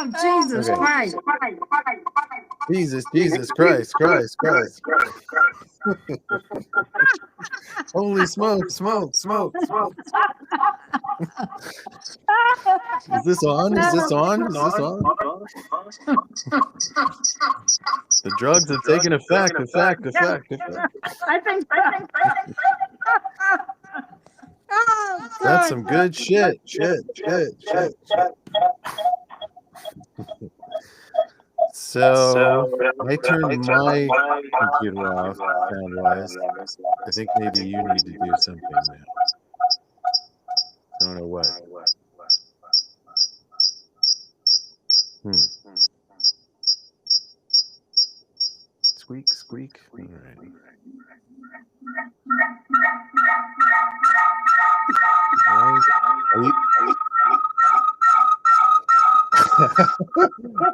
Oh, Jesus Christ. Jesus Christ. Holy smoke. Is this on? Is this on? The drugs have taken effect. I think so. Oh, That's some good shit. So I turned my computer off, sound-wise. I think maybe you need to do something now. I don't know what. Squeak. All right.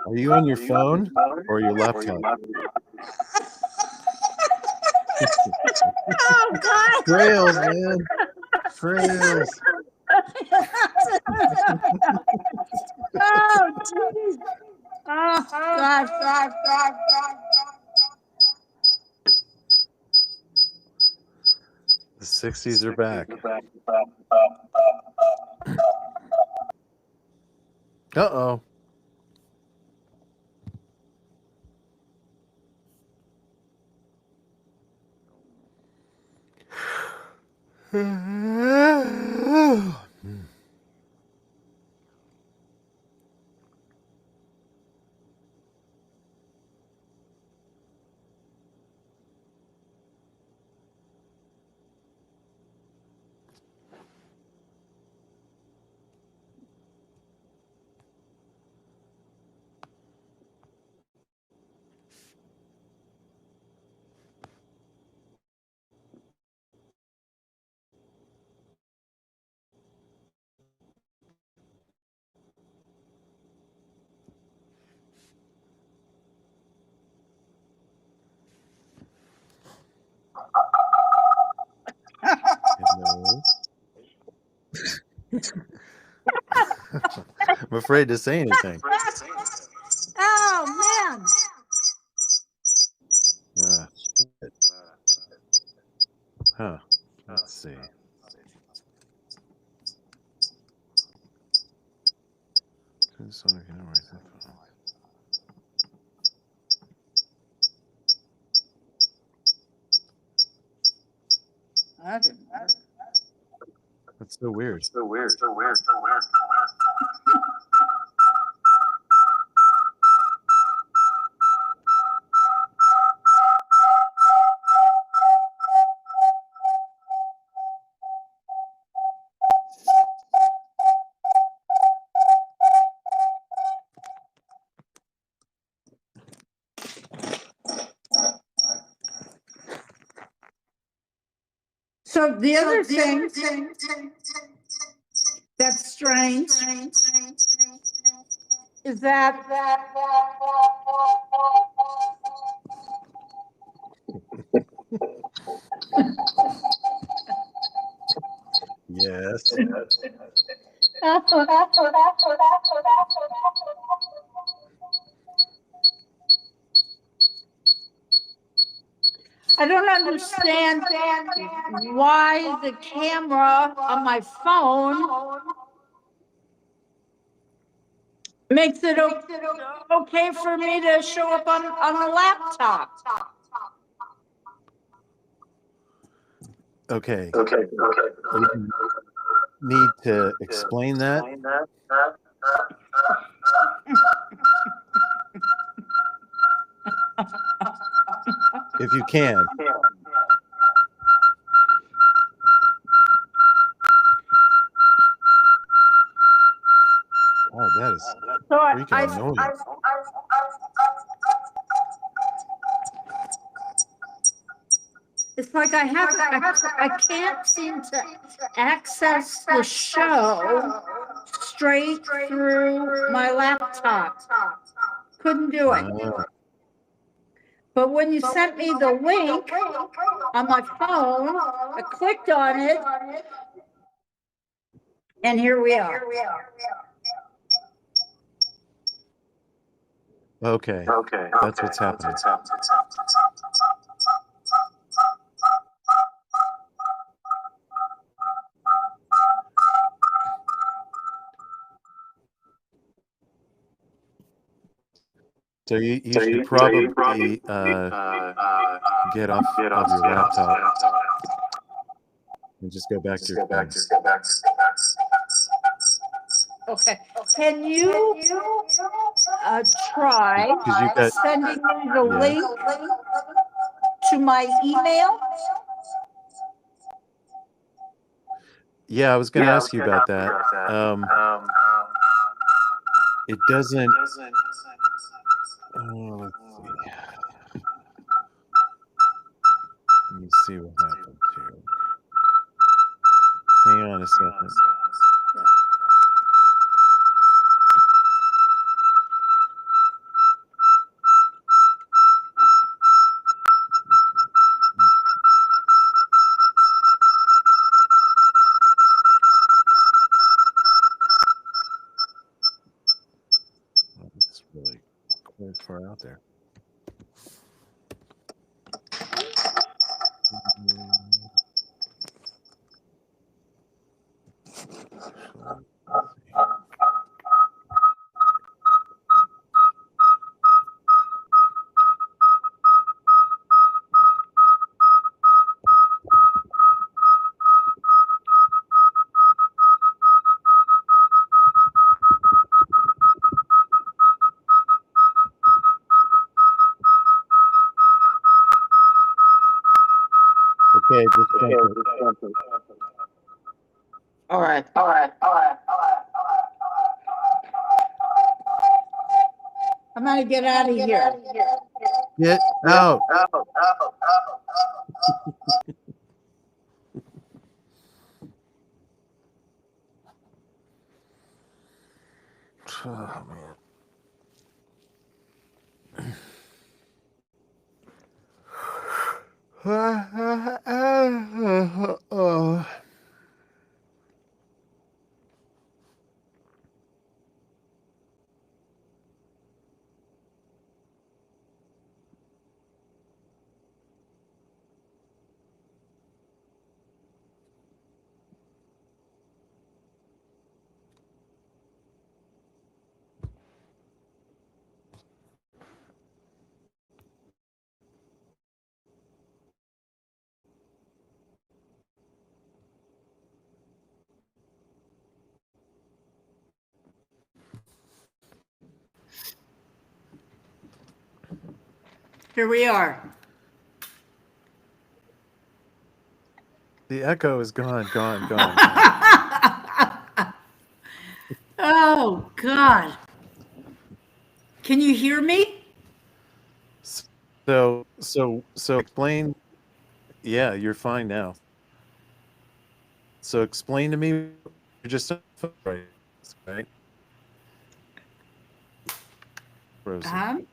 Are you on your phone or your laptop? Oh, God. Trails, man. Trails. Oh, jeez. Oh, God. The 60s are back. Uh-oh. Hello. I'm afraid to say anything. Oh, man. Huh. Let's see. That didn't work. That's so weird. So the other thing that's strange is that Yes. I don't understand why the camera on my phone makes it okay for me to show up on the laptop. Okay. You need to explain that. If you can. Oh, that is freaking annoying. It's like I can't seem to access the show straight through my laptop. Couldn't do it. But when you sent me the link on my phone, I clicked on it, and here we are. Okay, that's what's happening. So you should probably get off of your laptop and just go back to your phone. Okay. Can you try 'Cause you got sending me the yeah. link to my email? Yeah, I was gonna ask you about that. It doesn't. Let's see. Let me see what happens here. Hang on a second. Oh, it's really quite far out there. Okay, just sent it. All right. I'm gonna get out of here. Get out. Oh, man. Here we are. The echo is gone. Oh, God. Can you hear me? So explain. Yeah, you're fine now. So explain to me. You're just right? Frozen.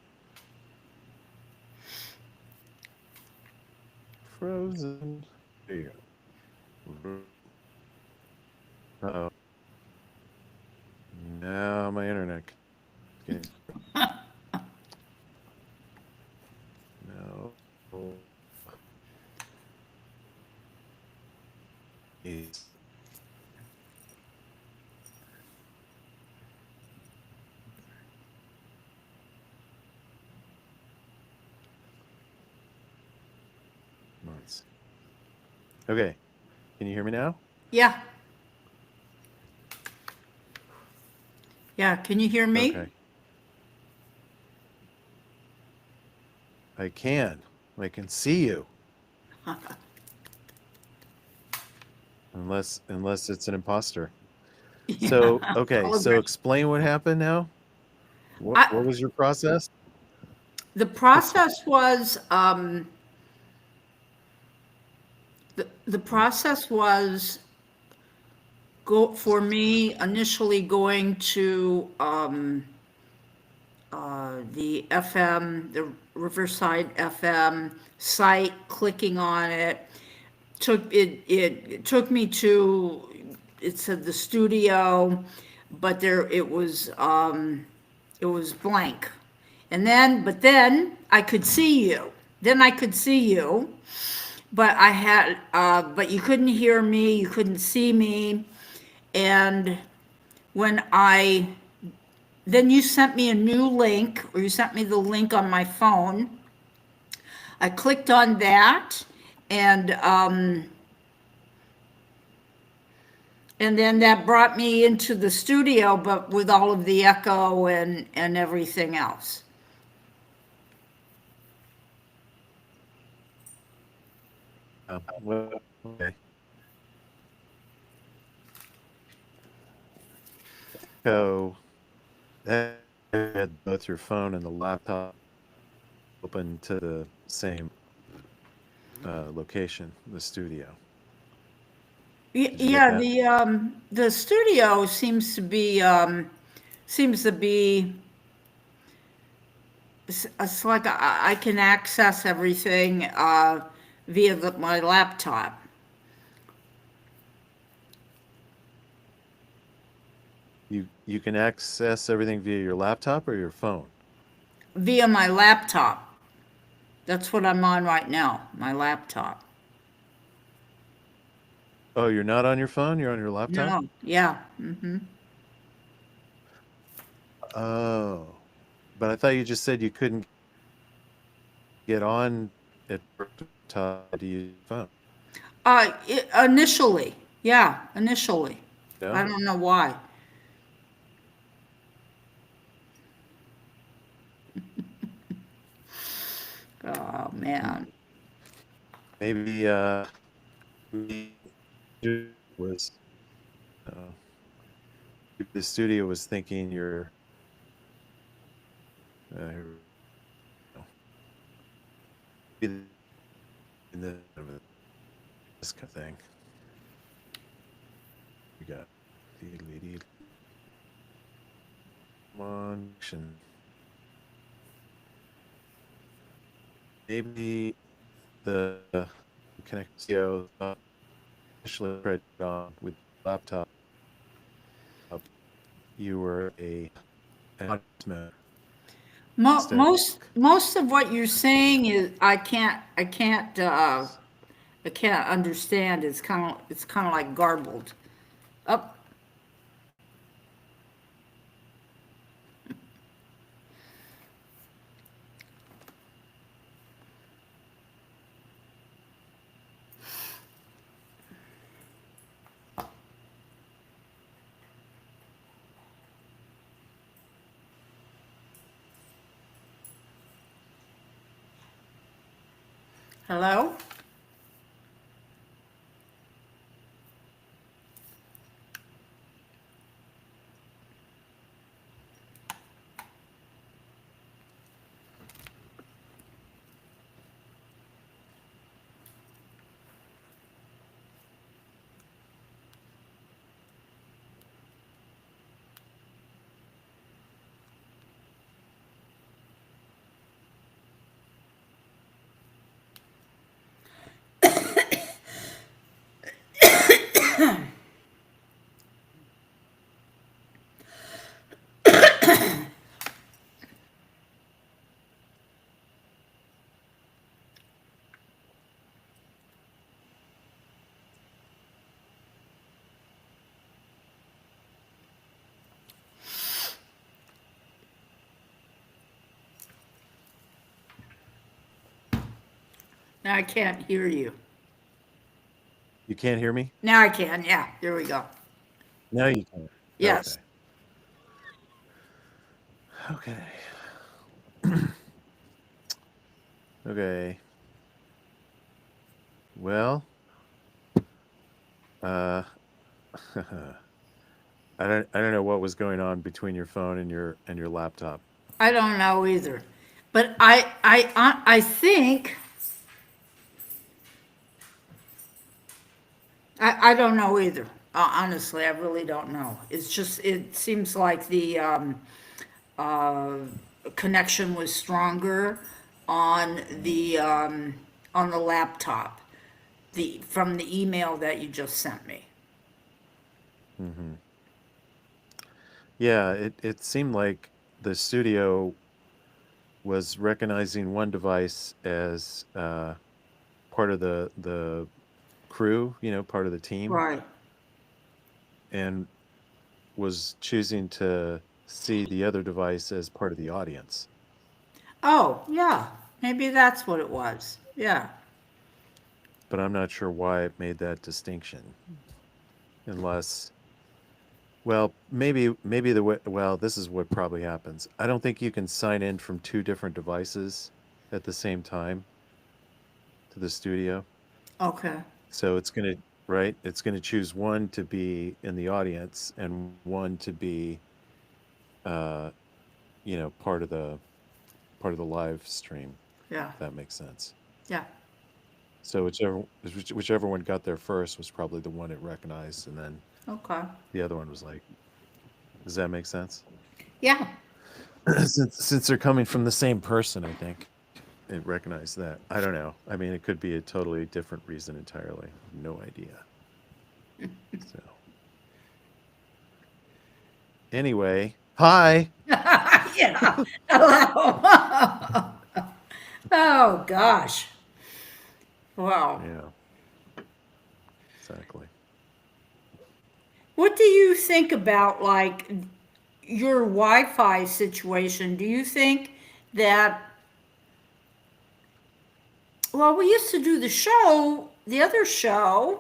Frozen. There you go. Uh-oh. Now my internet. No. Months. Okay. Can you hear me now? Yeah. Yeah, can you hear me? Okay. I can. I can see you. Unless it's an imposter. So, okay. So explain what happened now. What was your process? The process was the process was for me initially going to the FM, the Riverside FM site, clicking on it. It took me to, it said the studio, but it was blank. but then I could see you. Then I could see you, but but you couldn't hear me, you couldn't see me. And when then you sent me a new link, or you sent me the link on my phone. I clicked on that, and and then that brought me into the studio, but with all of the echo and everything else. Well, okay. So that had both your phone and the laptop open to the same location, the studio. Did you get Yeah, that? the studio seems to be, it's like I can access everything via my laptop. You can access everything via your laptop or your phone. Via my laptop. That's what I'm on right now, my laptop. Oh, you're not on your phone, you're on your laptop? No, yeah. Oh. But I thought you just said you couldn't get on at laptop to use your phone. Initially, yeah, initially. I No? don't know why. Oh, Hmm. man. Maybe maybe was uh, the studio was thinking you're uh, in this kind of thing. You got the one maybe the connect studio initially tried on with laptop. You were an audience member instead of Most of what you're saying is I can't understand. It's kind of like garbled. Up. Hello? Now I can't hear you. you can't hear me? Now I can. Yeah, here we go. No, you can't. Yes. Okay. Okay. Okay. Well, uh I don't know what was going on between your phone and your laptop. I don't know either. But I think, I don't know either. Honestly, I really don't know. It seems like the uh, connection was stronger on on the laptop, from the email that you just sent me. Mm-hmm. Yeah, it seemed like the studio was recognizing one device as part of the crew, part of the team, Right. and was choosing to see the other device as part of the audience. Oh, yeah. Maybe that's what it was. Yeah. But I'm not sure why it made that distinction, unless, well, maybe the way, well, this is what probably happens. I don't think you can sign in from two different devices at the same time to the studio. Okay. So it's going to, right? It's going to choose one to be in the audience and one to be, uh, part of the live stream. Yeah. If that makes sense. Yeah. So whichever one got there first was probably the one it recognized, and then Okay. the other one was like, does that make sense? Yeah. Since they're coming from the same person, I think it recognized that. I don't know. I mean, it could be a totally different reason entirely. No idea. So anyway, hi. Yeah. Hello. Oh, gosh. Wow. Yeah, exactly. What do you think about like your Wi-Fi situation? Do you think that, well, we used to do the other show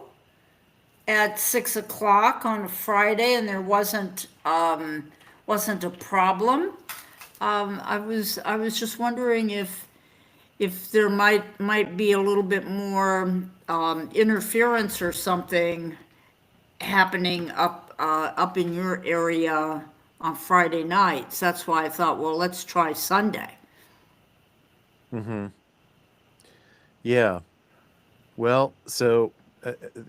at 6 o'clock on a Friday, and there wasn't a problem. I was just wondering if there might be a little bit more interference or something happening up in your area on Friday nights. That's why I thought, well, let's try Sunday. Mm-hmm. Yeah. Well, so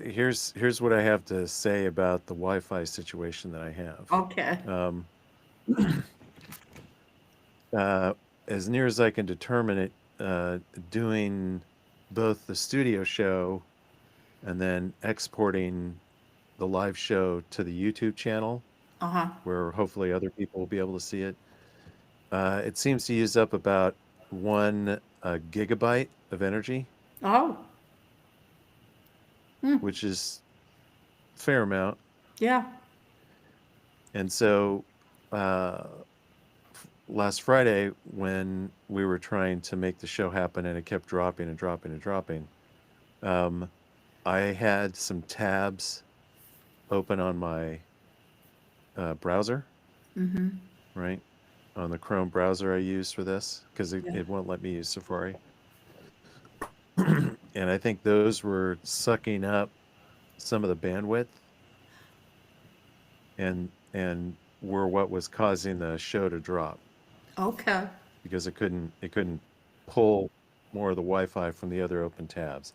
here's what I have to say about the Wi-Fi situation that I have. Okay. Um, uh, as near as I can determine it, doing both the studio show and then exporting the live show to the YouTube channel, Uh-huh. where hopefully other people will be able to see it. It seems to use up about 1 gigabyte of energy, Oh, which is a fair amount. yeah. And so uh, last Friday, when we were trying to make the show happen and it kept dropping and dropping and dropping, um, I had some tabs open on my browser, right? On the Chrome browser I use for this, because it, Yeah. it won't let me use Safari. And I think those were sucking up some of the bandwidth and were what was causing the show to drop, Okay. because it couldn't pull more of the Wi-Fi from the other open tabs.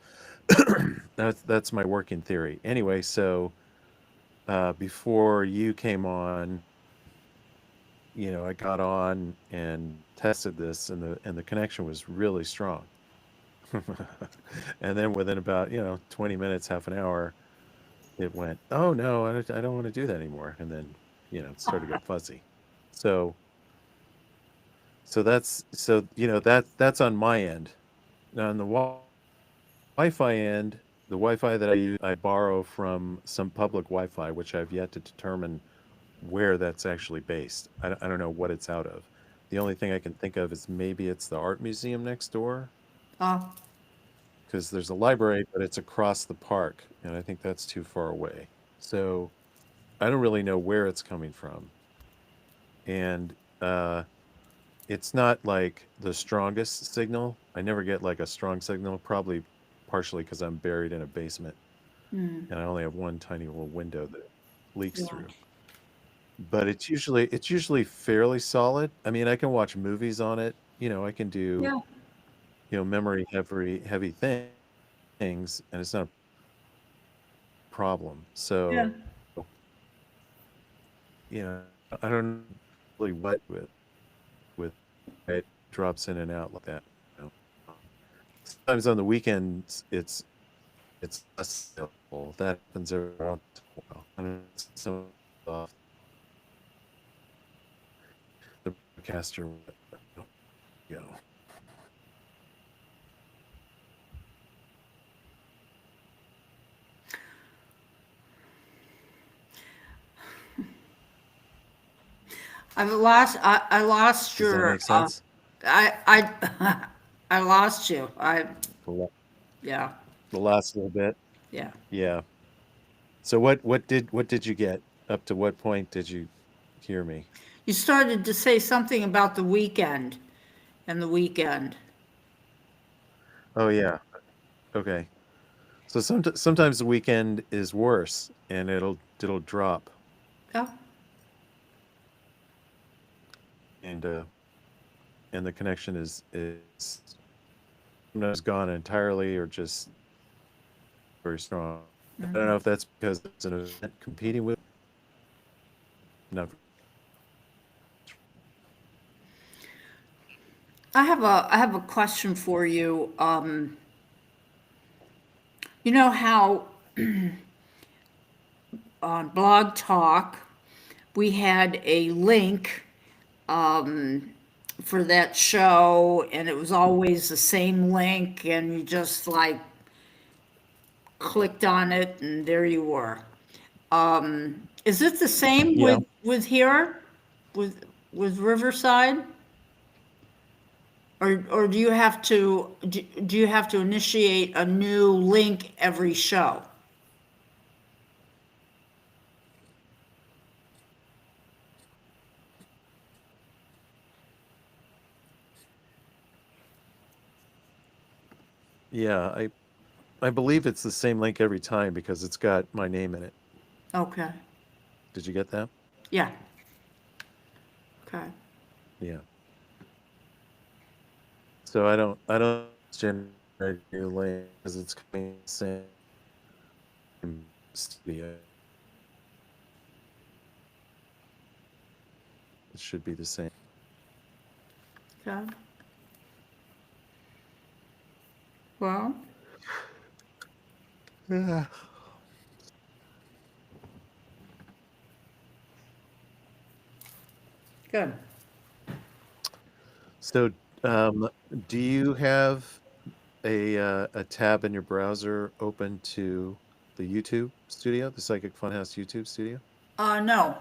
That's my working theory. Anyway, so before you came on, I got on and tested this, and the connection was really strong. And then within about 20 minutes, half an hour, it went, oh no, I don't want to do that anymore, and then it started to get fuzzy. So that's on my end. Now on the Wi-Fi end, the Wi-Fi that I use, I borrow from some public Wi-Fi, which I've yet to determine where that's actually based. I don't know what it's out of. The only thing I can think of is maybe it's the art museum next door, Uh, because there's a library, but it's across the park, and I think that's too far away. So I don't really know where it's coming from, and it's not like the strongest signal. I never get like a strong signal, probably partially because I'm buried in a basement and I only have one tiny little window that leaks yeah. through. But it's usually fairly solid. I mean, I can watch movies on it. I can do Yeah. memory heavy things, and it's not a problem. Yeah. So I don't know really what with it drops in and out like that. You know. Sometimes on the weekends it's less available. That happens every once in a while. I don't know, some off the broadcaster, go. I lost Does that your, make sense? I, I lost you. The, la- Yeah, the last little bit. yeah. Yeah. So what did you get? Up to what point did you hear me? You started to say something about the weekend and the weekend. Oh yeah. Okay. So sometimes the weekend is worse and it'll drop Yeah, and the connection is sometimes gone entirely or just very strong. I don't know if that's because it's an event competing with no. I have a question for you. You know how on Blog Talk we had a link for that show, and it was always the same link, and you just like clicked on it, and there you were. Is it the same Yeah. with here, with Riverside, or do you have to initiate a new link every show? Yeah, I believe it's the same link every time because it's got my name in it. Okay, Did you get that? yeah, okay, Yeah. So I don't generate a new link because it's coming the same studio. It should be the same. okay. Well, Yeah. good. So, um, do you have a tab in your browser open to the YouTube studio, the Psychic Funhouse YouTube studio? No.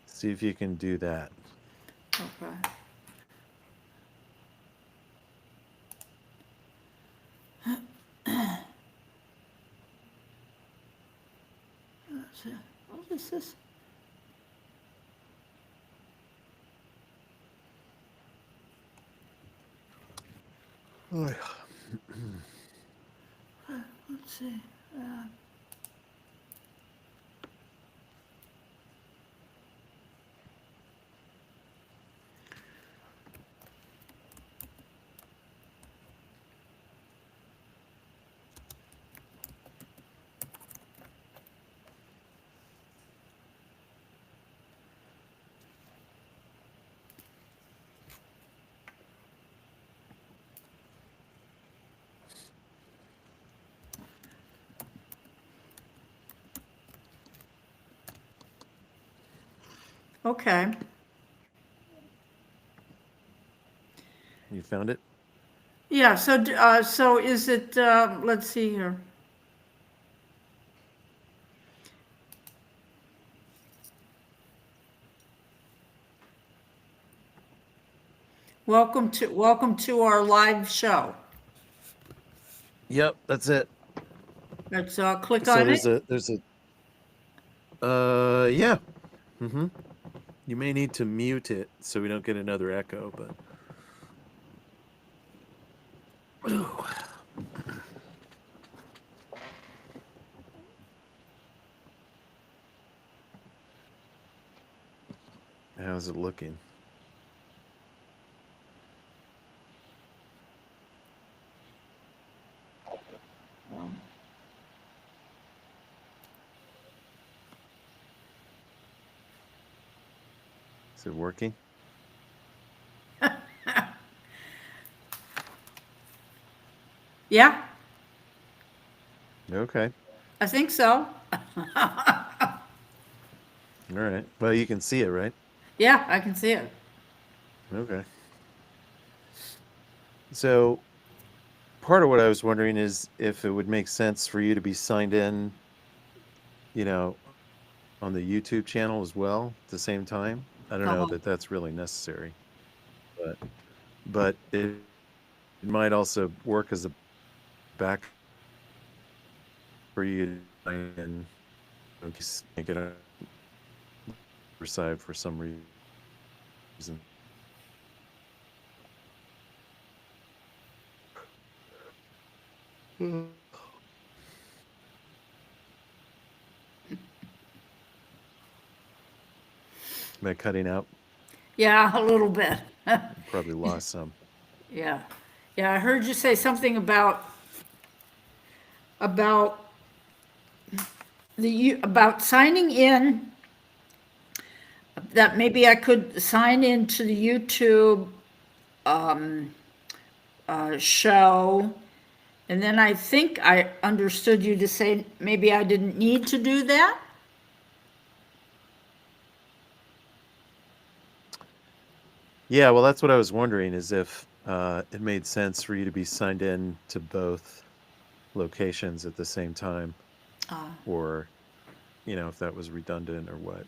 See if you can do that. Okay. What is this? Oh, yeah. Let's see. Okay. You found it? Yeah. So is it? Let's see here. Welcome to our live show. Yep, that's it. Let's click So on it. there's a yeah. Mm-hmm. You may need to mute it so we don't get another echo, but how's it looking? Is it working? Yeah, Okay. I think so. All right. Well, you can see it, right? Yeah, I can see it. Okay. So part of what I was wondering is if it would make sense for you to be signed in, you know, on the YouTube channel as well at the same time. I don't know Uh-huh. that that's really necessary, but it might also work as a back for you to sign in case you can't get on your side for some reason. Am I cutting out? Yeah, a little bit. Probably lost some. Yeah. Yeah, I heard you say something about about signing in, that maybe I could sign into the YouTube show. And then I think I understood you to say maybe I didn't need to do that. Yeah, well, that's what I was wondering is if it made sense for you to be signed in to both locations at the same time, or, if that was redundant or what.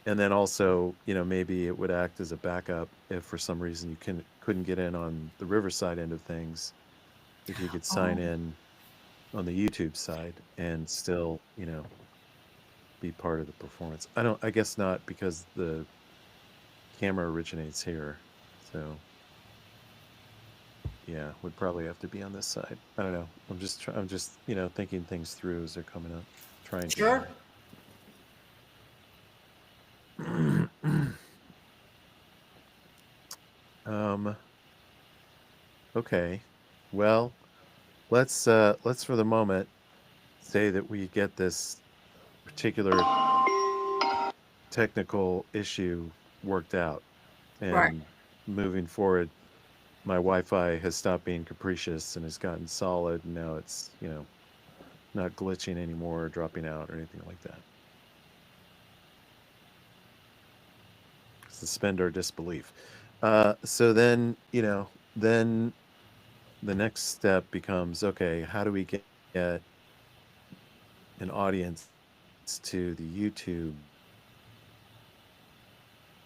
And then also, maybe it would act as a backup if for some reason you couldn't get in on the Riverside end of things, if you could sign Oh, in on the YouTube side and still, be part of the performance. I guess not because the camera originates here. So, yeah, would probably have to be on this side. I don't know. I'm just, thinking things through as they're coming up, trying to sure. anyway. um, okay. Well, let's for the moment say that we get this particular technical issue worked out, Right. and moving forward my Wi-Fi has stopped being capricious and has gotten solid, and now it's, not glitching anymore or dropping out or anything like that. Suspend our disbelief. So then, then the next step becomes, okay, how do we get an audience to the YouTube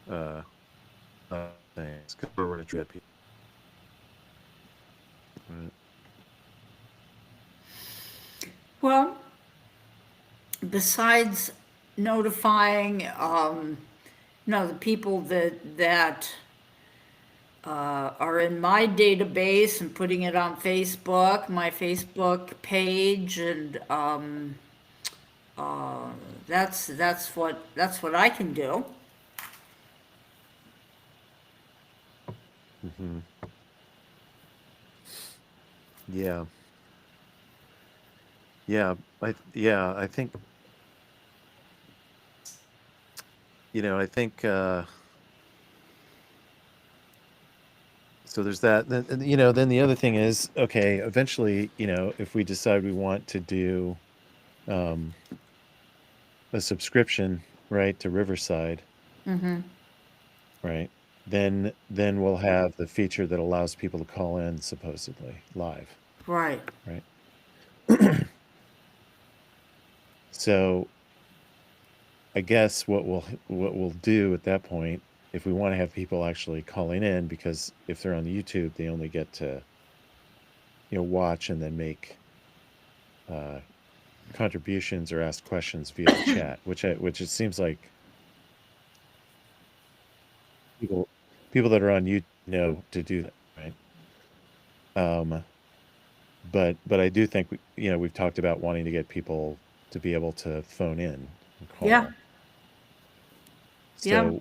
uh, things? Because we're going to get people. Right? Well, besides notifying, the people that are in my database and putting it on Facebook, my Facebook page, and that's what I can do. Mm-hmm. Yeah, I think I think so. There's that. Then then the other thing is, okay. Eventually, if we decide we want to do um, a subscription, right, to Riverside, right, then we'll have the feature that allows people to call in supposedly live, Right. right? So I guess what we'll do at that point, if we want to have people actually calling in, because if they're on YouTube, they only get to watch and then make uh, contributions or ask questions via the chat, which it seems like people people that are on YouTube know to do that, right? Um, but I do think we've talked about wanting to get people to be able to phone in and Yeah. call. Yeah.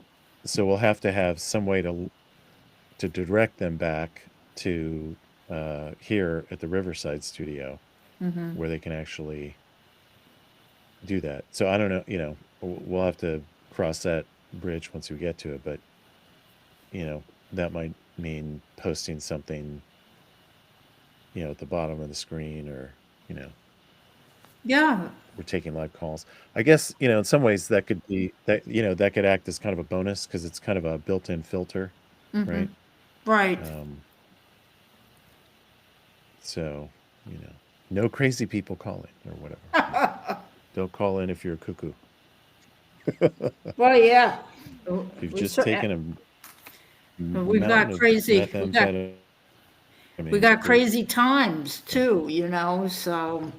So we'll have to have some way to direct them back to here at the Riverside studio where they can actually do that. So I don't know, we'll have to cross that bridge once we get to it, but that might mean posting something, at the bottom of the screen or, you know, Yeah. we're taking live calls. I guess, in some ways that could be that, that could act as kind of a bonus because it's kind of a built-in filter, Mm-hmm. right? Right. Um, so, you know, no crazy people calling or whatever. Don't call in if you're a cuckoo. Well, yeah. If you've We just cer- taken a we've got mountain of crazy. methamphetamine, We got you're crazy times yeah. too. So.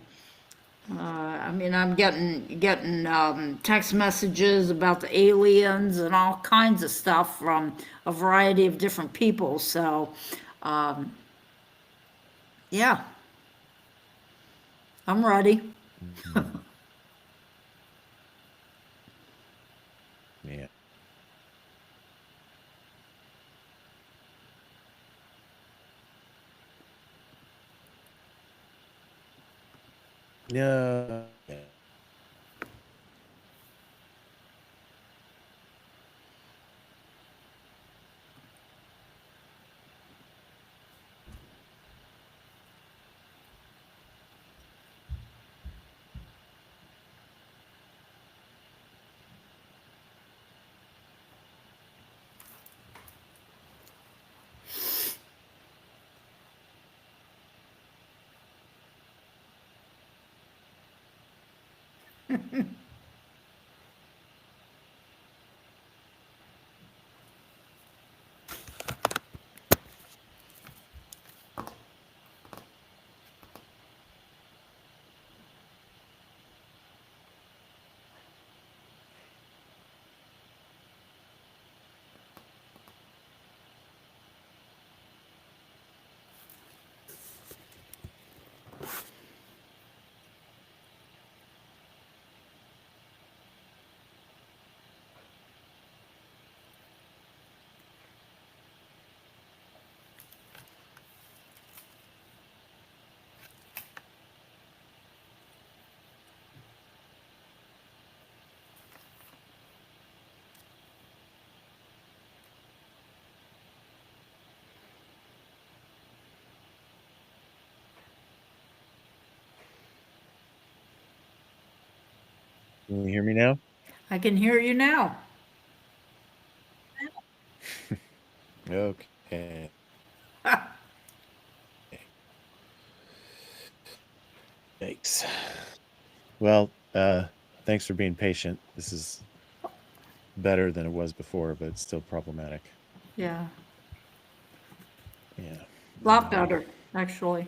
I mean, I'm getting text messages about the aliens and all kinds of stuff from a variety of different people. So, um, yeah, I'm ready. Mhm. Yeah. Yeah. Yeah. Can you hear me now? I can hear you now. Okay. Thanks. Well, thanks for being patient. This is better than it was before, but it's still problematic. Yeah, Yeah. a lot better, actually.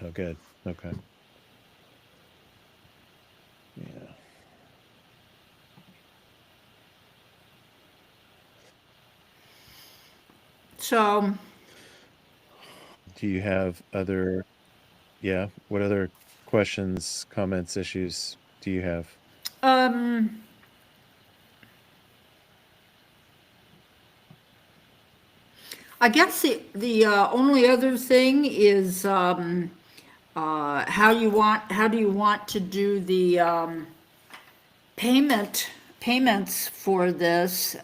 Oh, good. Okay. Yeah. So, Do you have other, yeah, what other questions, comments, issues do you have? um, I guess the only other thing is how do you want to do the payments for this?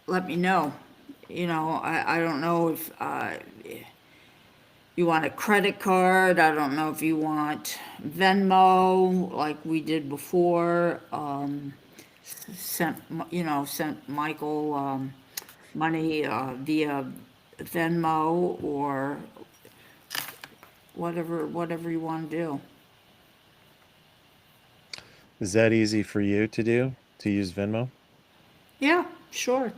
Let me know. I don't know if you want a credit card. I don't know if you want Venmo like we did before. Sent Michael money via Venmo or whatever you want to do. Is that easy for you to do, to use Venmo? Yeah, sure.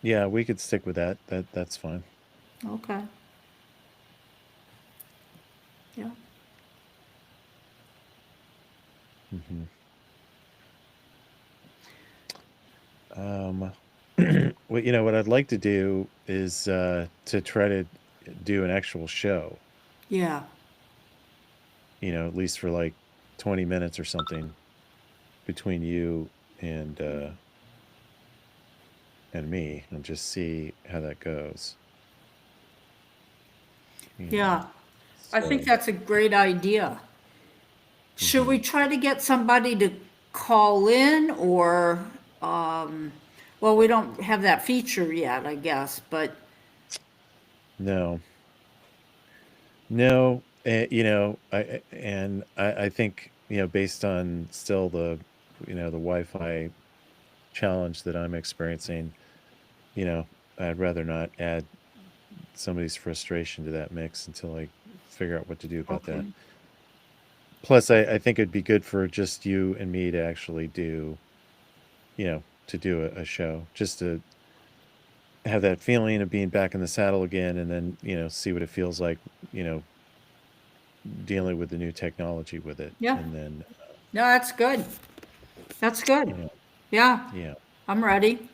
Yeah, we could stick with that. That's fine. Okay. Yeah. Hmm. Um, well, what I'd like to do is to try to do an actual show, Yeah. at least for like 20 minutes or something between you and me, and just see how that goes. You know. Yeah. I think So, that's a great idea. Should hmm we try to get somebody to call in or well, we don't have that feature yet, I guess, but No, no, I think, based on still the Wi-Fi challenge that I'm experiencing, you know, I'd rather not add somebody's frustration to that mix until I figure out what to do about okay. that. Plus, I think it'd be good for just you and me to actually do a show, just to have that feeling of being back in the saddle again, and then, see what it feels like, you know, dealing with the new technology with it. Yeah. And then, No, that's good. That's good. you know, Yeah, yeah. I'm ready.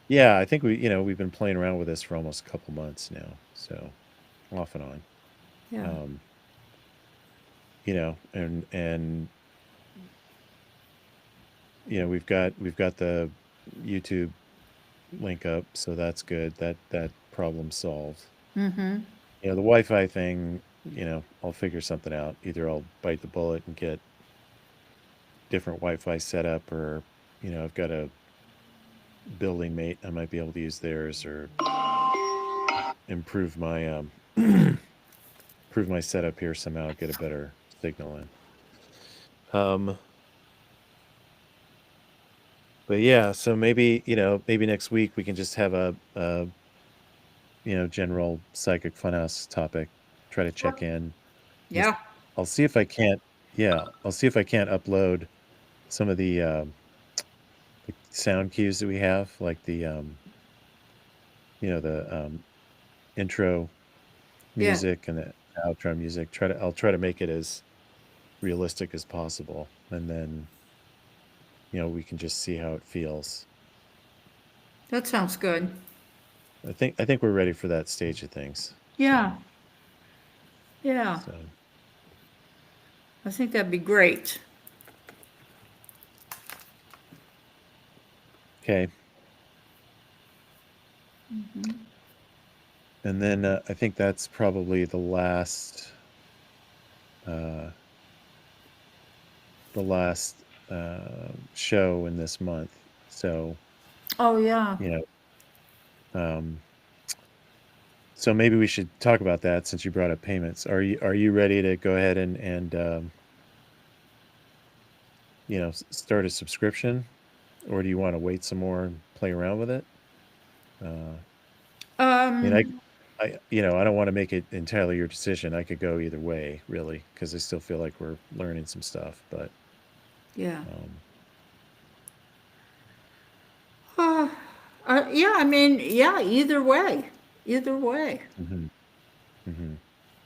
Yeah, I think we've been playing around with this for almost a couple months now. So off and on. Yeah. Um, and we've got the YouTube link up, so that's good. That problem solved. The Wi-Fi thing, I'll figure something out. Either I'll bite the bullet and get different Wi-Fi setup, or I've got a building mate. I might be able to use theirs, or improve my improve my setup here somehow, get a better signal in. Um, but yeah, so maybe next week we can just have a general Psychic Funhouse topic. Try to check in. Just Yeah. I'll see if I can't. Yeah, I'll see if I can't upload some of the sound cues that we have, like the intro Yeah. music and the outro music. I'll try to make it as realistic as possible, and then we can just see how it feels. That sounds good. I think we're ready for that stage of things. So Yeah. Yeah. so I think that'd be great. okay. And then I think that's probably uh, the last show in this month. So Oh, yeah. you um, so maybe we should talk about that since you brought up payments. Are you ready to go ahead and start a subscription, or do you want to wait some more and play around with it? Uh, I mean, Um, I don't want to make it entirely your decision. I could go either way, really, because I still feel like we're learning some stuff. But yeah. um, Uh, yeah, I mean, yeah, either way. Either way. mhm, mhm.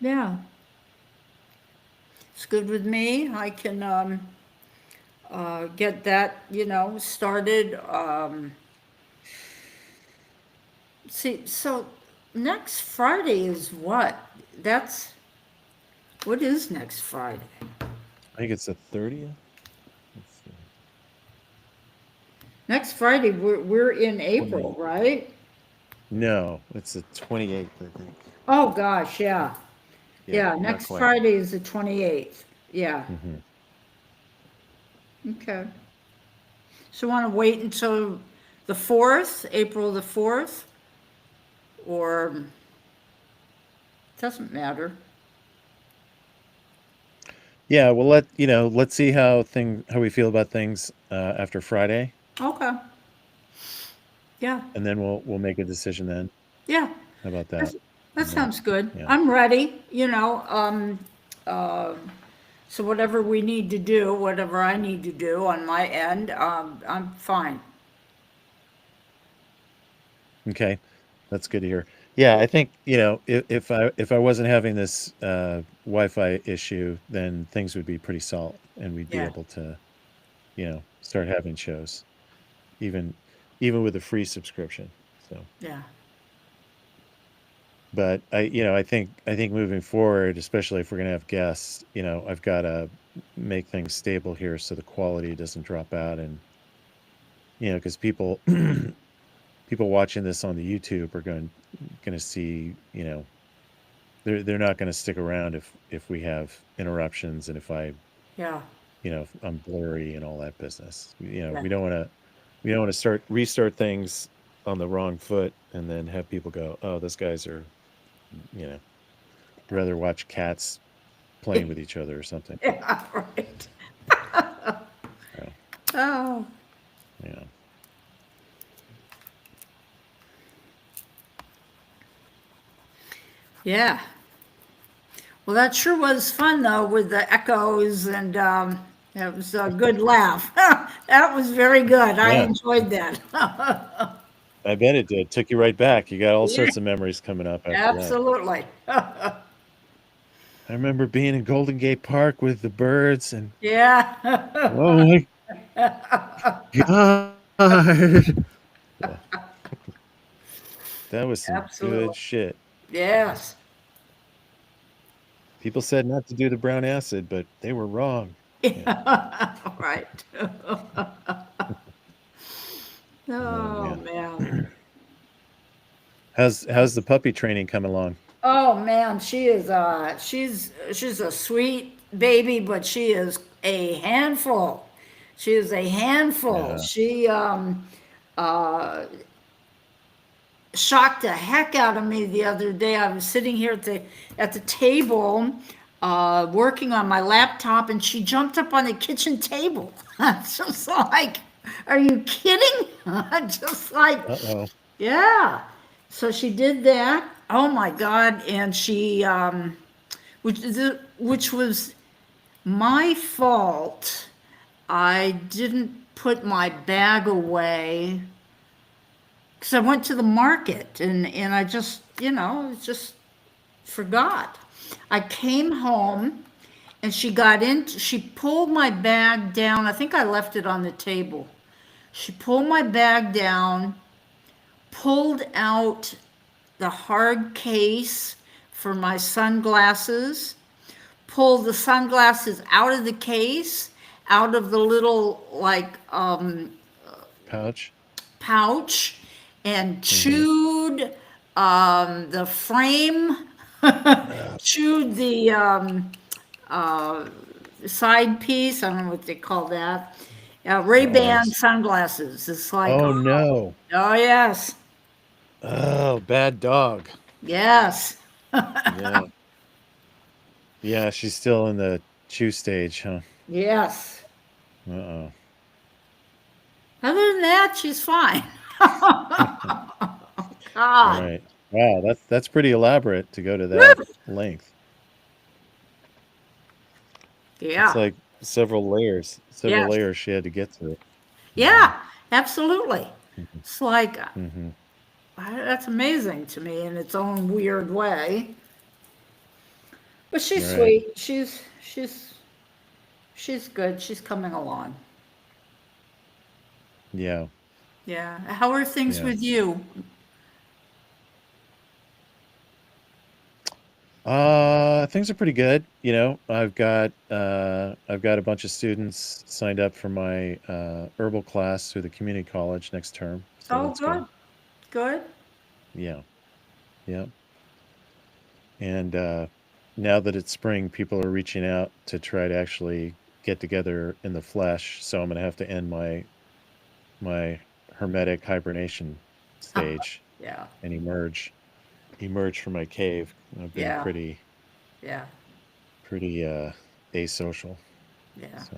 Yeah. It's good with me. I can get that, started. See, so next Friday is what? That's what is next Friday? I think it's the 30th. Let's see. Next Friday, we're in April, 28th. right? No, it's the 28th, I think. Oh gosh, yeah. Yeah, Yeah, not next quite. Friday is the 28th. Yeah. Hmm. Okay. So want to wait until the 4th, April the 4th, or doesn't matter. Yeah, well, let's see how we feel about things after Friday, Okay. Yeah. and then we'll make a decision then. Yeah. How about that? That's, that And then sounds good. yeah, I'm ready, uh, so whatever we need to do, whatever I need to do on my end, I'm fine. okay, that's good to hear. Yeah, I think if I wasn't having this Wi-Fi issue, then things would be pretty solid, and we'd be Yeah. able to start having shows, even even with a free subscription. So. Yeah. But I think moving forward, especially if we're gonna have guests, I've got to make things stable here so the quality doesn't drop out, and because people watching this on the YouTube are going to see, they're not going to stick around if we have interruptions, and if I Yeah. I'm blurry and all that business. Yeah. We don't want to restart things on the wrong foot and then have people go, oh, those guys are, you know, rather watch cats playing with each other or something. Yeah, right. So, Oh, yeah. yeah. Well, that sure was fun though with the echoes and it was a good laugh. That was very good. I Yeah. enjoyed that. I bet it did. Took you right back. You got all Yeah, sorts of memories coming up after that. absolutely. I remember being in Golden Gate Park with the birds and Yeah, oh my God. Yeah, that was some good absolutely. shit. Yes. People said not to do the brown acid, but they were wrong. Yeah. Yeah, right. Oh Oh man. man. How's the puppy training coming along? Oh man, she's a sweet baby, but she is a handful. She is a handful. Yeah. She uh shocked the heck out of me the other day. I was sitting here at the table working on my laptop and she jumped up on the kitchen table. Just like, are you kidding? Just like, Uh-oh. yeah. So she did that. Oh my God. And she, which was my fault. I didn't put my bag away because I went to the market and I just, just forgot. I came home and she pulled my bag down. I think I left it on the table. She pulled my bag down, pulled out the hard case for my sunglasses, pulled the sunglasses out of the case, out of the little like Pouch? pouch, and Mm-hmm. chewed the frame, chewed the side piece. I don't know what they call that. Uh-oh. Ray-Ban sunglasses. It's like, Oh no. oh yes, Oh, bad dog. yes, Yeah. Yeah, she's still in the chew stage, huh? yes. Uh-oh. Other than that, she's fine. All God, right. Wow, that's pretty elaborate to go to that length. It's yeah, like several yes, layers she had to get through. Mm-hmm. yeah, absolutely. Mm-hmm. It's like Mm-hmm. that's amazing to me in its own weird way. But she's Right. sweet. She's good. She's coming along. Yeah. Yeah. How are things Yeah. with you? Things are pretty good. I've got a bunch of students signed up for my herbal class through the community college next term, so Oh, that's good. good. Good. Yeah. Yeah. And now that it's spring, people are reaching out to try to actually get together in the flesh. So I'm gonna have to end my hermetic hibernation stage Yeah. and emerge from my cave. I've been Yeah. pretty Yeah. pretty asocial. Yeah. So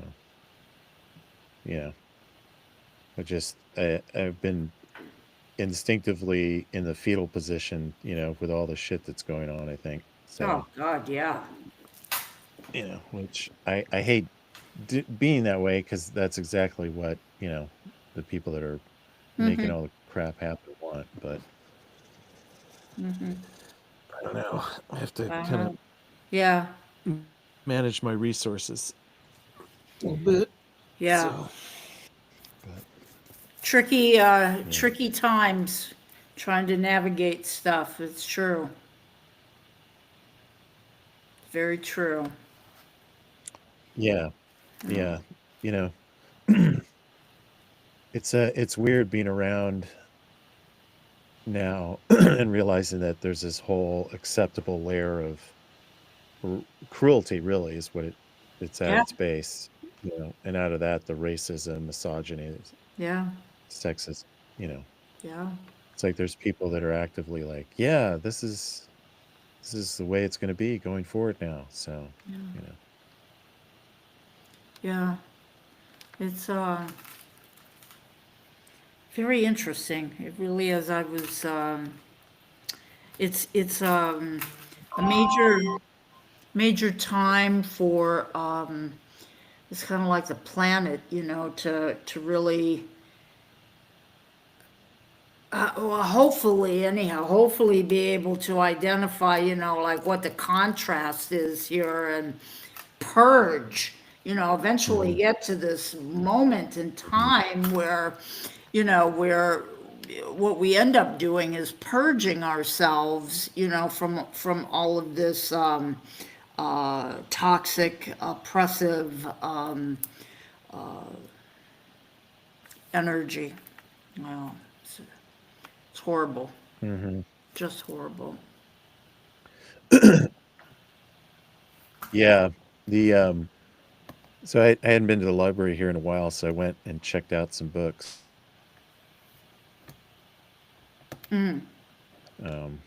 yeah, I've been instinctively in the fetal position, with all the shit that's going on. I think Oh so. God, yeah. Which I hate being that way because that's exactly what the people that are making Mm-hmm. all the crap happen want. But Mm-hmm. I don't know. I have to kind of Uh-huh. Yeah. manage my resources a little bit. Yeah. So, but yeah, Tricky times trying to navigate stuff. It's true. Very true. yeah, yeah. You know, it's weird being around now and realizing that there's this whole acceptable layer of cruelty. Really, is what it's at Yeah. its base. and out of that, the racism, misogyny, Yeah. sexism, you know, Yeah. it's like there's people that are actively like, yeah, this is the way it's going to be going forward now. So, you know, Yeah. It's very interesting. It really is. I was it's a major time for it's kind of like the planet, to really well, hopefully be able to identify, like what the contrast is here and purge, eventually hmm get to this moment in time where what we end up doing is purging ourselves, from all of this toxic, oppressive energy. Well, it's horrible, hmm just horrible. yeah. The So I hadn't been to the library here in a while, so I went and checked out some books. Um,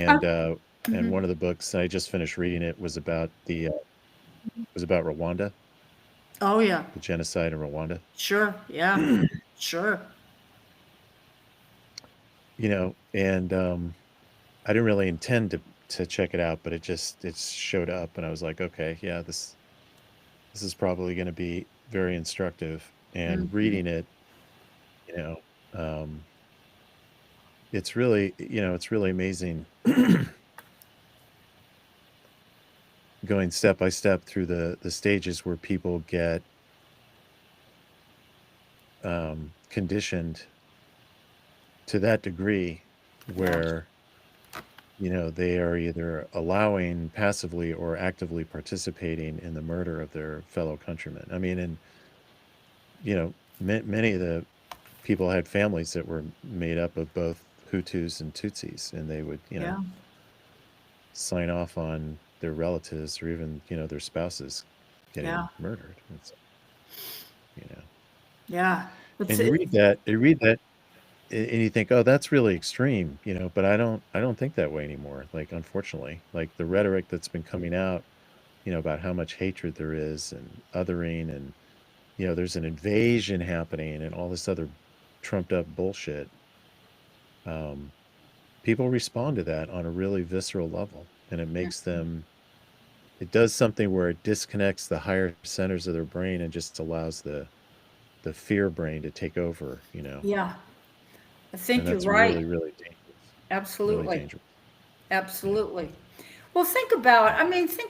Uh, and one of the books I just finished reading it was about Rwanda, oh yeah, the genocide in Rwanda. sure, yeah, sure. And I didn't really intend to check it out, but it showed up, and I was like, okay, yeah, this is probably going to be very instructive. And Mhm. reading it, you know, um, it's really amazing going step by step through the stages where people get conditioned to that degree Yeah, where they are either allowing passively or actively participating in the murder of their fellow countrymen. I mean, and many of the people had families that were made up of both Hutus and Tutsis, and they would yeah, sign off on their relatives or even their spouses yeah, getting murdered. It's, you know yeah. It's and you read that and you think, oh, that's really extreme, but I don't think that way anymore, like, unfortunately, like the rhetoric that's been coming out, about how much hatred there is and othering, and there's an invasion happening and all this other trumped up bullshit. um, People respond to that on a really visceral level, and it does something where it disconnects the higher centers of their brain and just allows the fear brain to take over, yeah. I and think you're that's right. really, really dangerous. Really Absolutely, dangerous. Yeah. absolutely. Well, think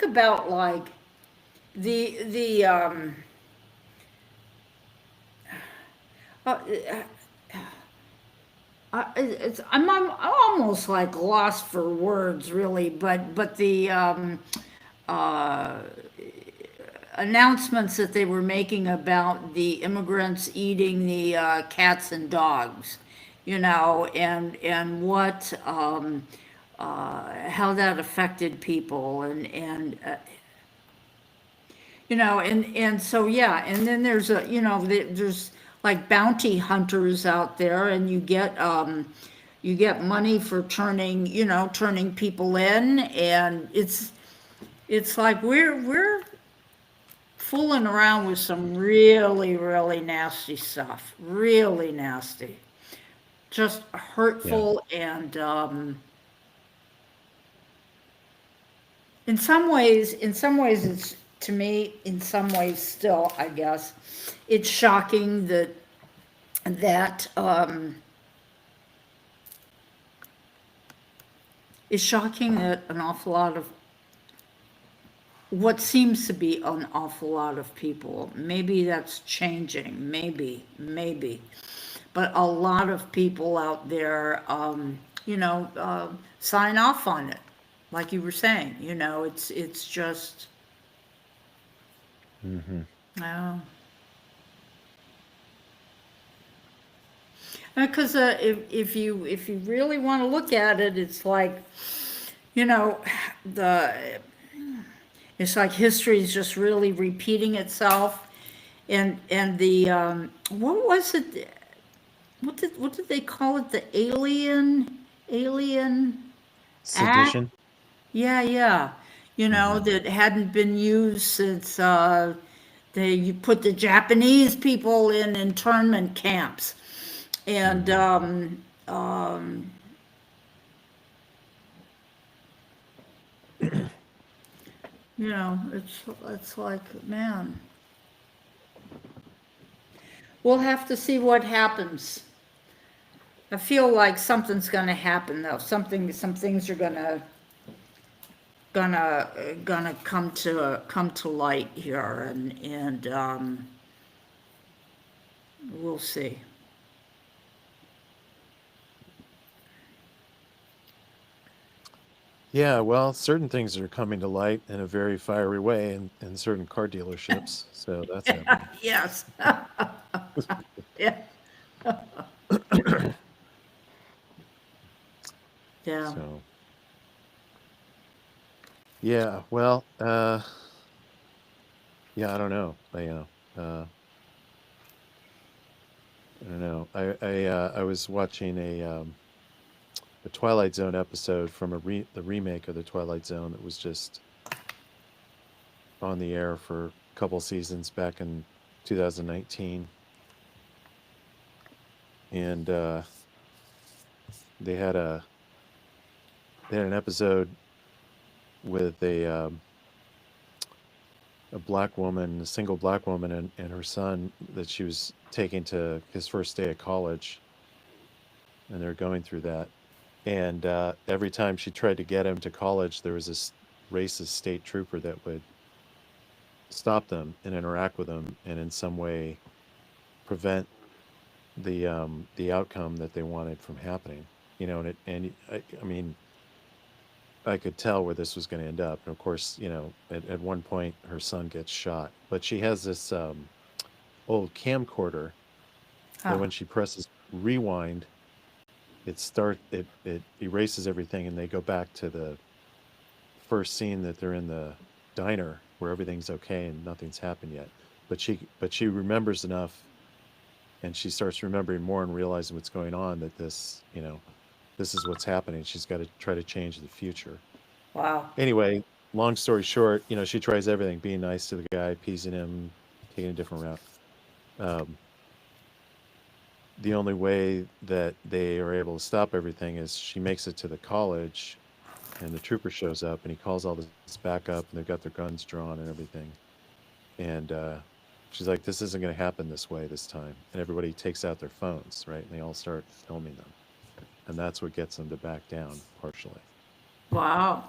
about like the uh, I'm almost like lost for words, really, but the uh, announcements that they were making about the immigrants eating the cats and dogs, and what how that affected people, and so yeah, and then there's there's like bounty hunters out there, and you get money for turning people in, and it's like we're fooling around with some really, really nasty stuff. Really nasty. Just Yeah. hurtful and in some ways it's to me, in some ways still, I guess, it's shocking that it's shocking that an awful lot of what seems to be an awful lot of people, maybe that's changing, maybe, but a lot of people out there, sign off on it. Like you were saying, it's just, hmm oh. Because if you really want to look at it, it's like, you know, the It's like history is just really repeating itself. And the what was it? What did they call it? The alien act? Sedition. Yeah, yeah. Hmm. That hadn't been used since they you put the Japanese people in internment camps. And Hmm. it's like, man, we'll have to see what happens. I feel like something's gonna happen though. Some things are gonna come to light here, and we'll see. Yeah, well, certain things are coming to light in a very fiery way in certain car dealerships. So that's happening. Yes. Yeah. Yeah. So yeah, well, yeah, I don't know. I don't know. I was watching a Twilight Zone episode from the remake of the Twilight Zone that was just on the air for a couple seasons back in 2019, and they had a they had an episode with a black woman, a single black woman, and her son that she was taking to his first day of college, and they're going through that. And every time she tried to get him to college, there was this racist state trooper that would stop them and interact with them, and in some way prevent the outcome that they wanted from happening. I mean, I could tell where this was going to end up. And of course, at one point her son gets shot, but she has this old camcorder that Huh. when she presses rewind, it erases everything, and they go back to the first scene that they're in the diner where everything's okay and nothing's happened yet. But she remembers enough, and she starts remembering more and realizing what's going on, that this is what's happening. She's got to try to change the future. Wow. Anyway, long story short, she tries everything, being nice to the guy, appeasing him, taking a different route. Um, the only way that they are able to stop everything is she makes it to the college, and the trooper shows up, and he calls all this backup, and they've got their guns drawn and everything. And she's like, "This isn't going to happen this way this time." And everybody takes out their phones, right? And they all start filming them, and that's what gets them to back down partially. Wow.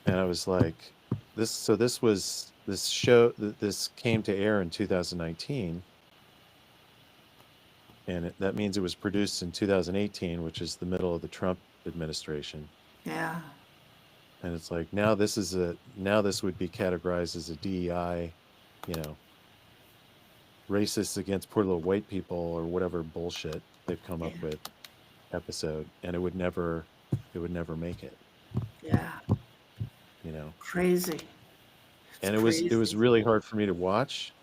And I was like, "This." So this show. This came to air in 2019, and that means it was produced in 2018, which is the middle of the Trump administration. Yeah. And it's like, now this would be categorized as a DEI, you know, racist against poor little white people or whatever bullshit they've come Yeah. up with episode, and it would never make it, Yeah. you know. Crazy. It's And it was crazy. really hard for me to watch,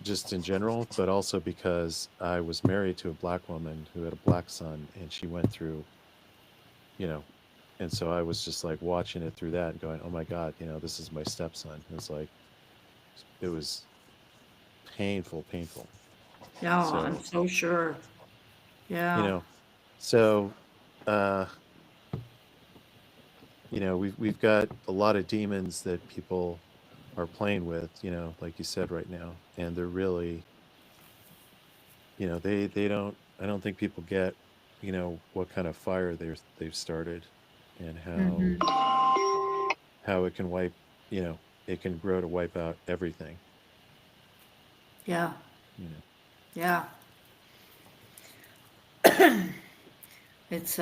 just in general, but also because I was married to a black woman who had a black son, and she went through, you know, and so I was just like watching it through that and going, "Oh my God, this is my stepson." It was painful, painful. No, I'm So, so sure. you Yeah. know, so uh, we've got a lot of demons that people are playing with, like you said right now, and they're really, they don't. I don't think people get, what kind of fire they've started, and how Hmm. how it can it can grow to wipe out everything. Yeah. You know. Yeah. It's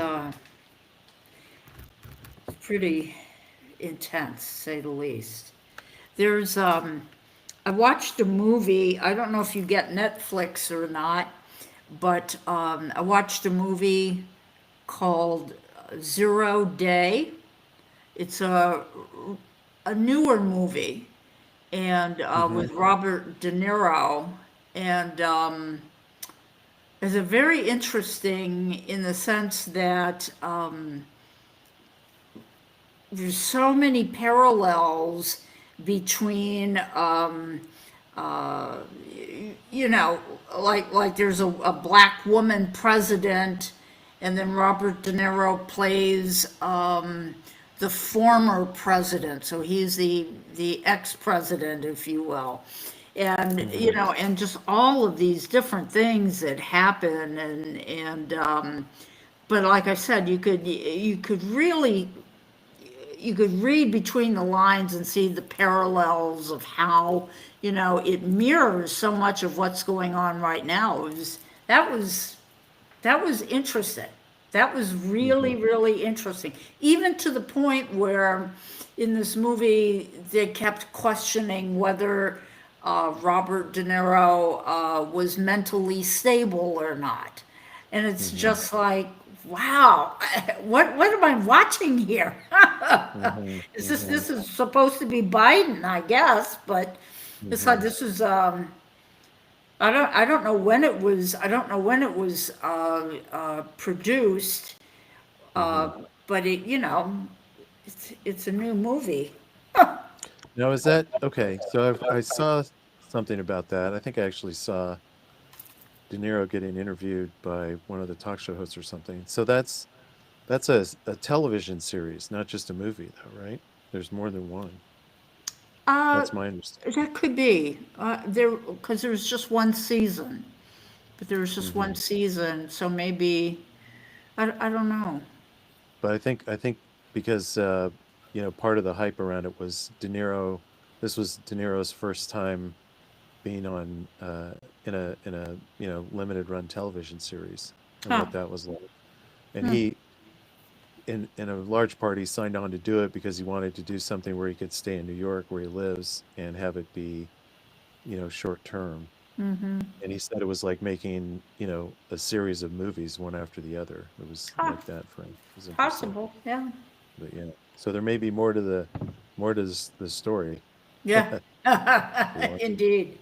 pretty intense, to say the least. There's I watched a movie. I don't know if you get Netflix or not, but I watched a movie called Zero Day. It's a newer movie, and Mm-hmm. with Robert De Niro, and is a very interesting in the sense that there's so many parallels between uh, you know, like there's a black woman president, and then Robert De Niro plays the former president, so he's the ex-president, if you will, and Mm-hmm. and just all of these different things that happen, and but like I said, you could really you could read between the lines and see the parallels of how it mirrors so much of what's going on right now. That was that was interesting. That was Mm-hmm. really, really interesting. Even to the point where in this movie they kept questioning whether Robert De Niro was mentally stable or not. And it's Mm-hmm. just like, wow, what am I watching here? Mm-hmm. Is this Mm-hmm. this is supposed to be Biden, I guess, but it's like Mm-hmm. this is I don't know when it was. I don't know when it was produced, Mm-hmm. but it's a new movie. Now, is that okay? So I saw something about that. I think I actually saw De Niro getting interviewed by one of the talk show hosts or something. So that's a television series, not just a movie, though, right? There's more than one. Uh, That's my understanding. that could be there because there was just one season, but there was just Hmm. one season, so maybe I don't know. But I think because part of the hype around it was De Niro. This was De Niro's first time being on in a limited run television series, and Huh. what that was like. And Hmm. he in a large part he signed on to do it because he wanted to do something where he could stay in New York where he lives and have it be short term. Mm-hmm. And he said it was like making a series of movies one after the other. It was Huh. like that for him. It was interesting. Possible. Yeah. But yeah, so there may be more to the story. Yeah. If we want to. Indeed.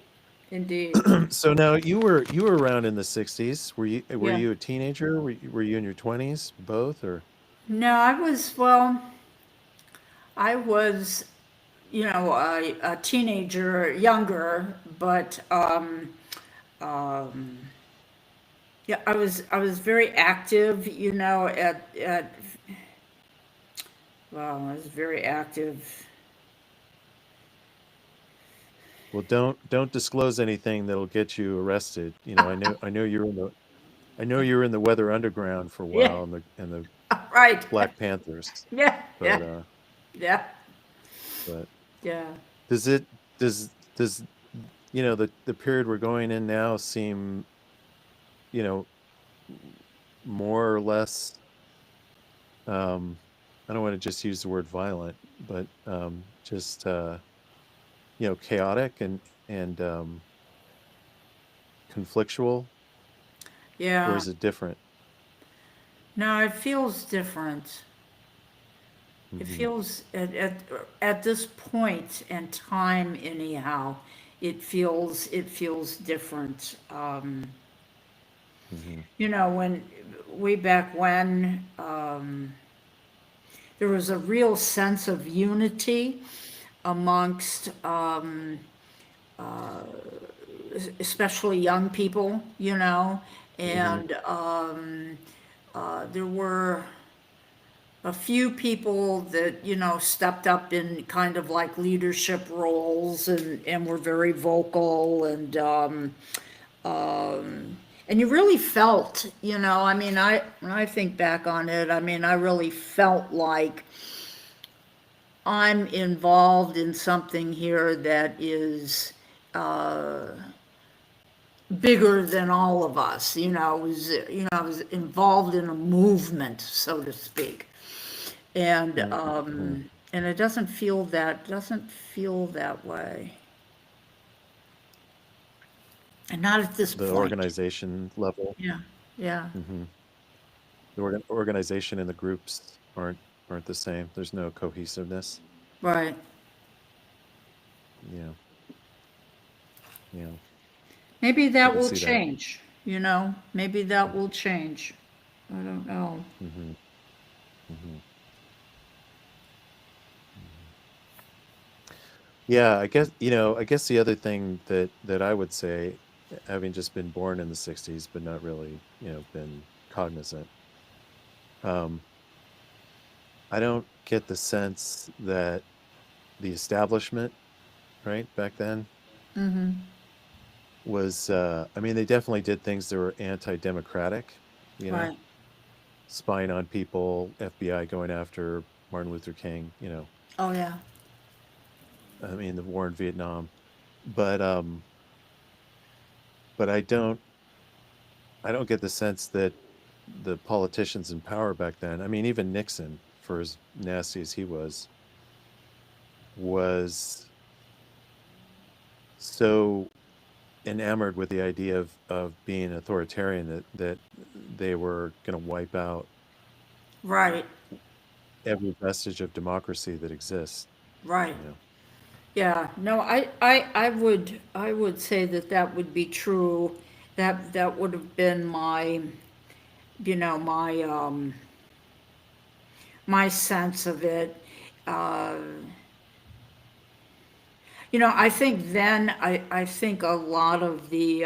Indeed. So now you were around in the 60s. Were Yeah. you a teenager? Were you in your 20s, both, or? No, I was, a teenager, younger, but um, yeah, I was very active, well, I was very active. Well, don't disclose anything that'll get you arrested. I know you were in the Weather Underground for a Yeah, while, and the right. Black Panthers, Yeah, but yeah, yeah, but yeah. does it does the period we're going in now seem you know more or less, um I don't want to just use the word violent, but just chaotic and conflictual, or Yeah. is it different? No, it feels different. It Hmm. feels at this point in time, anyhow, it feels different. Hmm. When way back when, there was a real sense of unity amongst, especially young people, Hmm. and there were a few people that stepped up in kind of like leadership roles and were very vocal and you really felt, I mean, when I think back on it, I mean, I really felt like I'm involved in something here that is bigger than all of us. I was involved in a movement, so to speak. And Hmm. it doesn't feel that way. And not at this The point. organization level. Yeah. Yeah. Hmm. The organization and the groups aren't the same. There's no cohesiveness. Right. Yeah. Yeah. Maybe I that can will see that. change, you know? Maybe that will change. I don't know. Mm-hmm. Mm-hmm. Yeah, I guess the other thing that I would say, having just been born in the 60s, but not really, been cognizant, um, I don't get the sense that the establishment, right, back then was, I mean, they definitely did things that were anti-democratic, you know, Right. spying on people, FBI going after Martin Luther King, Oh, yeah. I mean, the war in Vietnam, but um, but I don't get the sense that the politicians in power back then, I mean, even Nixon, for as nasty as he was so enamored with the idea of being authoritarian that they were going to wipe out Right. every vestige of democracy that exists, Right. you know. Yeah. No, I would say that that would be true. That would have been my, my sense of it. Uh, I think then, I think a lot of the,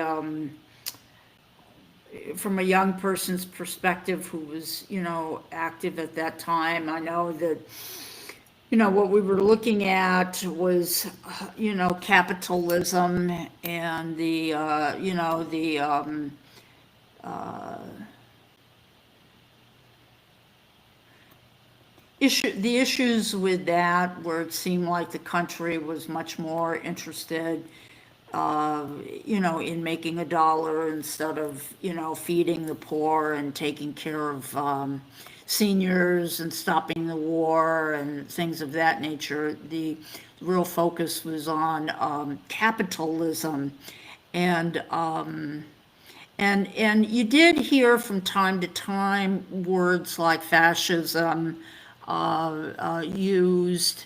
from a young person's perspective who was, active at that time, I know that, what we were looking at was, capitalism and the issues with that, where it seemed like the country was much more interested, uh, in making a dollar instead of, feeding the poor and taking care of, seniors and stopping the war and things of that nature. The real focus was on, capitalism. And, and you did hear from time to time words like fascism, used.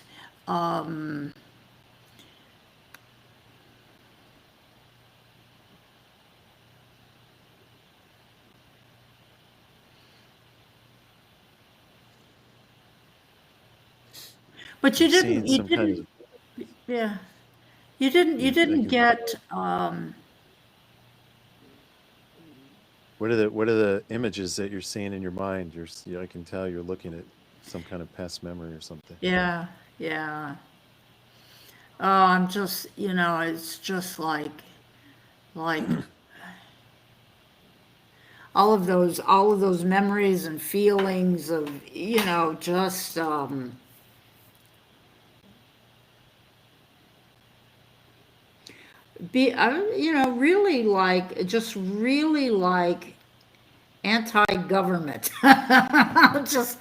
But you I've didn't, seen you some kind didn't, of yeah, you didn't I can get, what are the images that you're seeing in your mind? I can tell you're looking at some kind of past memory or something. yeah, yeah. Oh, I'm just, it's just like all of those memories and feelings of, just, really just really like anti-government. I'll just,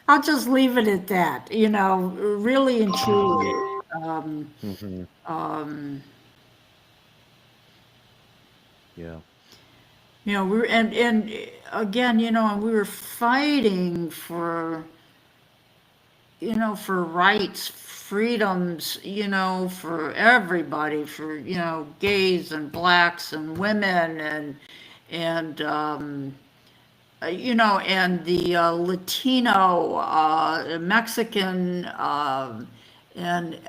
I'll just leave it at that, really and Hmm. truly. Hmm. Yeah. We were, and again, and we were fighting for, for rights, freedoms, for everybody, for, gays and blacks and women and and the Latino, Mexican, and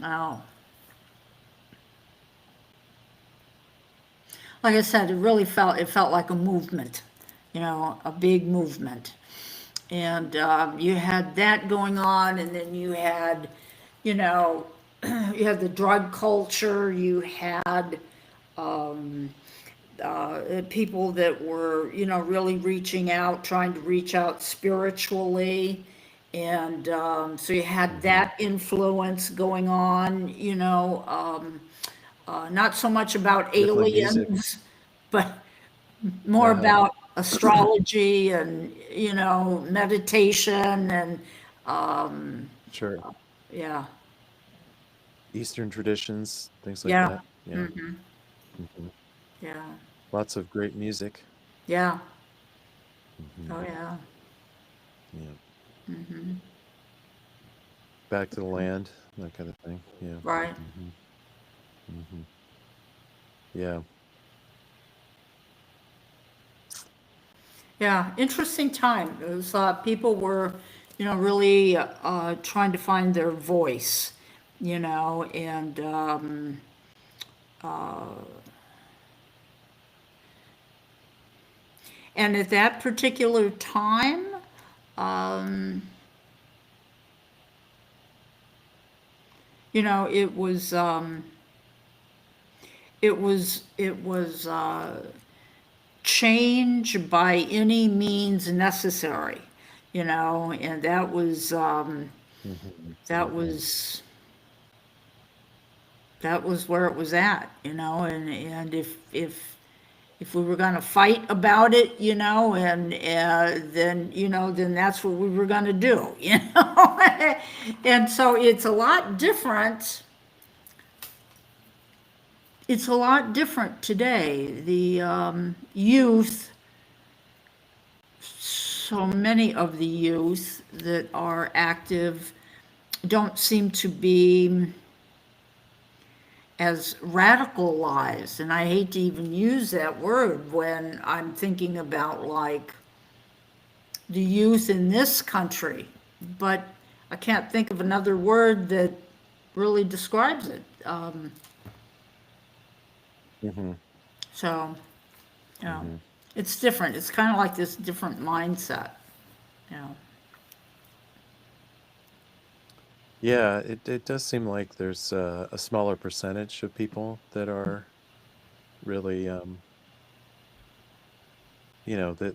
oh, like I said, it felt like a movement, a big movement. And you had that going on, and then you had, you know, you had the drug culture, you had people that were, really reaching out, trying to reach out spiritually. And so you had Hmm. that influence going on, not so much about Definitely music. aliens, but more Uh-huh. about astrology and, meditation and, Sure. yeah, Eastern traditions, things like yeah, that. Yeah. Hmm. yeah, Lots of great music. yeah, Hmm. oh, yeah. Yeah. back to the land, that kind of thing. Yeah. right. Hmm. Hmm. Yeah. Yeah, interesting time. It was, people were, really trying to find their voice, and at that particular time, um, it was change by any means necessary, and Hmm. that Hmm. was that was where it was at, and if we were going to fight about it, and then that's what we were going to do, and so it's a lot different. It's a lot different today. The youth, so many of the youth that are active don't seem to be as radicalized, and I hate to even use that word when I'm thinking about like the youth in this country, but I can't think of another word that really describes it. Hmm. So, you know, Hmm. it's different. It's kind of like this different mindset, you know. Yeah, it does seem like there's a smaller percentage of people that are really,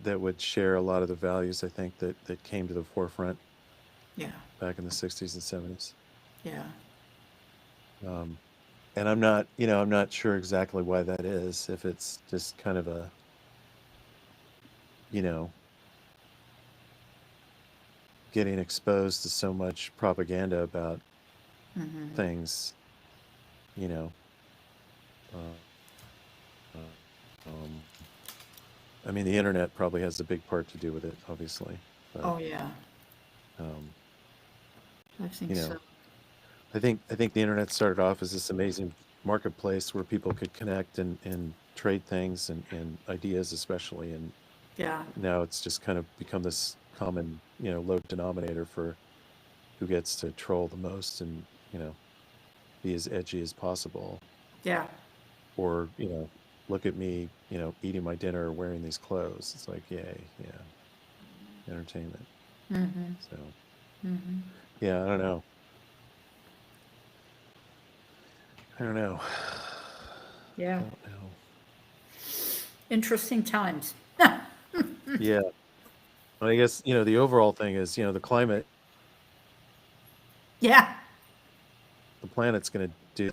that would share a lot of the values I think that came to the forefront Yeah, back in the 60s and 70s. yeah. Um, and I'm not sure exactly why that is, if it's just kind of a, you know, getting exposed to so much propaganda about things, you know. Uh, uh, um, I mean, the internet probably has a big part to do with it, obviously, but Oh, yeah, um, I think you so. know, I think the internet started off as this amazing marketplace where people could connect and trade things and ideas, especially, and Yeah, now it's just kind of become this common, low denominator for who gets to troll the most and be as edgy as possible, yeah. or look at me, eating my dinner, wearing these clothes. It's like, yay, yeah, entertainment. So yeah, I don't know. I don't know. Yeah. Don't know. Interesting times. Yeah. I guess, the overall thing is, the climate, Yeah, the planet's going to do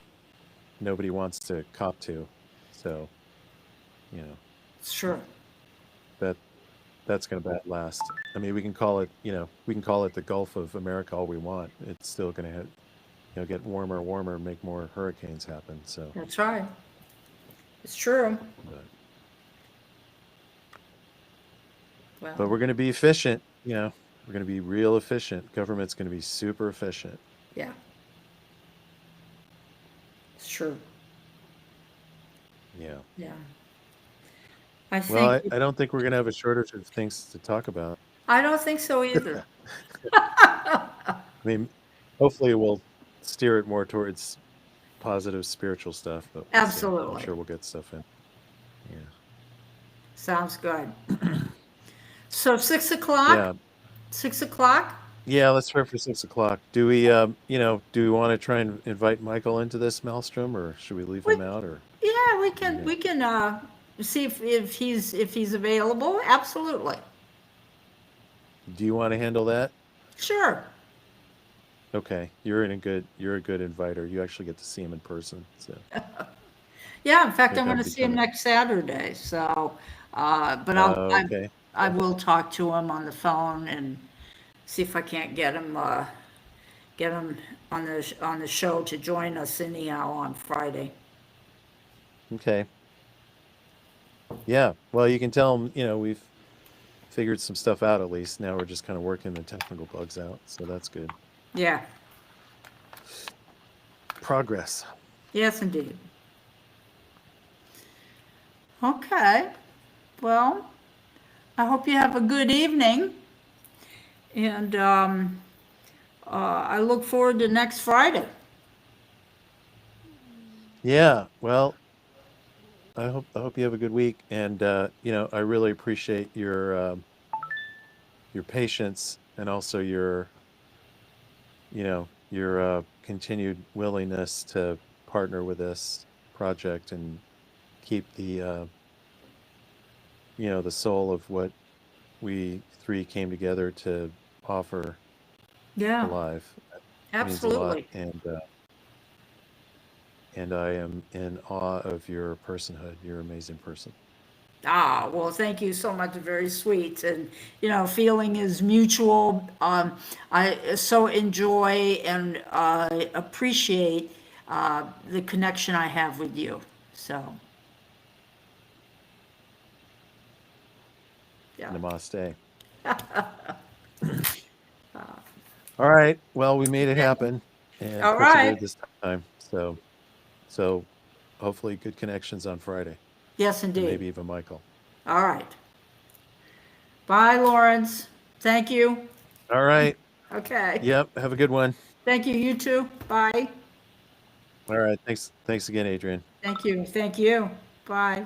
nobody wants to cop to. So, you know, it's true. that that's going to last. I mean, we can call it the Gulf of America all we want. It's still going to, get warmer and warmer, make more hurricanes happen. So, That's right. It's true. but Well, but we're going to be efficient, we're going to be real efficient. Government's going to be super efficient. yeah, it's true. Yeah. Yeah. I Well, think, I don't think we're going to have a shortage of things to talk about. I don't think so either. I mean, hopefully we'll steer it more towards positive spiritual stuff, but we'll see. I'm Absolutely. sure we'll get stuff in. Yeah. Sounds good. So 6 o'clock? Yeah. 6 o'clock? Yeah, let's try for 6 o'clock. Do we want to try and invite Michael into this maelstrom, or should we leave We, him out, or yeah, we what do you can, think? we can, see if he's available. Absolutely. Do you want to handle that? Sure. Okay. You're a good inviter. You actually get to see him in person. So I Yeah, in fact, I'm think going I'm to see him becoming next Saturday. So, but okay. I will talk to him on the phone and see if I can't get him on the show to join us anyhow on Friday. Okay. Yeah. Well, you can tell him, we've figured some stuff out at least. Now we're just kind of working the technical bugs out. So that's good. Yeah. progress. Yes, indeed. Okay. Well, I hope you have a good evening. And I look forward to next Friday. Yeah. Well, I hope you have a good week, and I really appreciate your patience and also your continued willingness to partner with this project and keep the soul of what we three came together to offer Yeah, alive. It means a lot, absolutely. and I am in awe of your personhood. You're an amazing person. Ah, well, thank you so much. Very sweet. And, feeling is mutual. I so enjoy and appreciate the connection I have with you. So, yeah. Namaste. All right. Well, we made it happen and All right. persevered this time. So hopefully good connections on Friday Yes, and indeed. maybe even Michael. All right. Bye, Lawrence. Thank you. All right. Okay. Yep. Have a good one. Thank you, you too. Bye. All right. Thanks. Thanks again, Adrienne. Thank you. Thank you. Bye.